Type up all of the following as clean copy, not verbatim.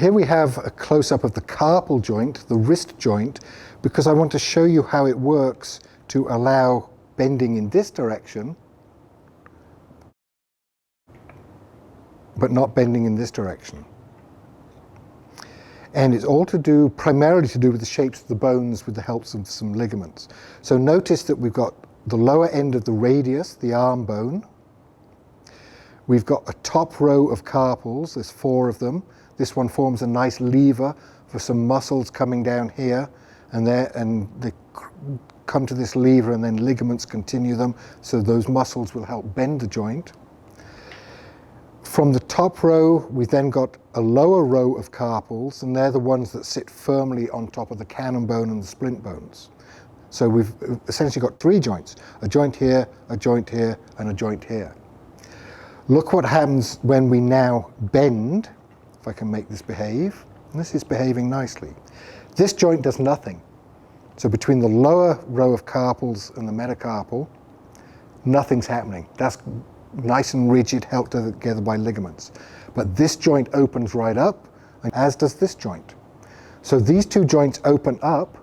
here we have a close-up of the carpal joint, the wrist joint, because I want to show you how it works to allow bending in this direction, but not bending in this direction. And it's all primarily to do with the shapes of the bones with the help of some ligaments. So notice that we've got the lower end of the radius, the arm bone. We've got a top row of carpals, there's 4 of them. This one forms a nice lever for some muscles coming down here and there, and they come to this lever and then ligaments continue them, so those muscles will help bend the joint. From the top row, we've then got a lower row of carpals, and they're the ones that sit firmly on top of the cannon bone and the splint bones. So we've essentially got 3 joints, a joint here, a joint here, and a joint here. Look what happens when we now bend, if I can make this behave, and this is behaving nicely. This joint does nothing. So between the lower row of carpals and the metacarpal, nothing's happening. That's nice and rigid, held together by ligaments. But this joint opens right up, as does this joint. So these 2 joints open up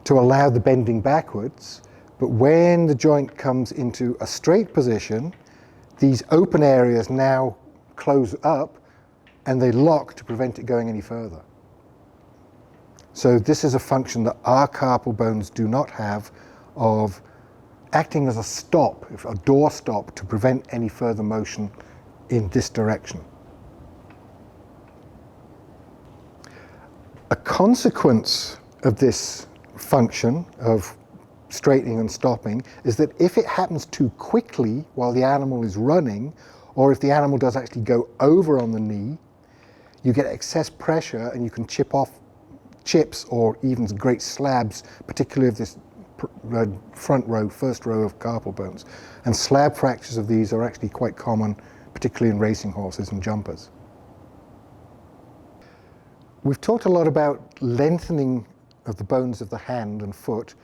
to allow the bending backwards, but when the joint comes into a straight position, these open areas now close up and they lock to prevent it going any further. So this is a function that our carpal bones do not have, of acting as a stop, a door stop, to prevent any further motion in this direction. A consequence of this function of straightening and stopping is that if it happens too quickly while the animal is running, or if the animal does actually go over on the knee, you get excess pressure and you can chip off chips or even great slabs, particularly of this first row of carpal bones. And slab fractures of these are actually quite common, particularly in racing horses and jumpers. We've talked a lot about lengthening of the bones of the hand and foot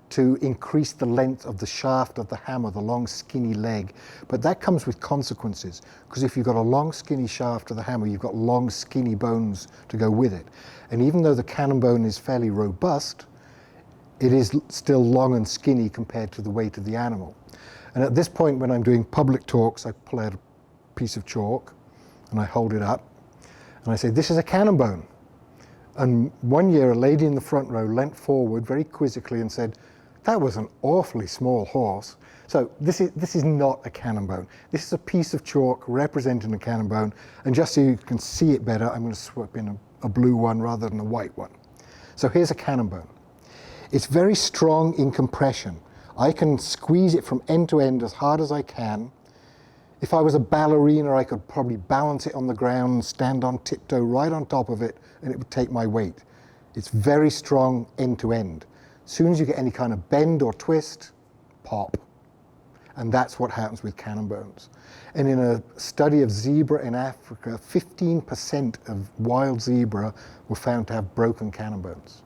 to increase the length of the shaft of the hammer, the long skinny leg. But that comes with consequences, because if you've got a long skinny shaft of the hammer, you've got long skinny bones to go with it. And even though the cannon bone is fairly robust, it is still long and skinny compared to the weight of the animal. And at this point, when I'm doing public talks, I pull out a piece of chalk and I hold it up and I say, this is a cannon bone. And one year, a lady in the front row leant forward very quizzically and said, that was an awfully small horse. So this is not a cannon bone. This is a piece of chalk representing a cannon bone. And just so you can see it better, I'm going to swap in a blue one rather than a white one. So here's a cannon bone. It's very strong in compression. I can squeeze it from end to end as hard as I can. If I was a ballerina, I could probably balance it on the ground and stand on tiptoe right on top of it, and it would take my weight. It's very strong end to end. As soon as you get any kind of bend or twist, pop. And that's what happens with cannon bones. And in a study of zebra in Africa, 15% of wild zebra were found to have broken cannon bones.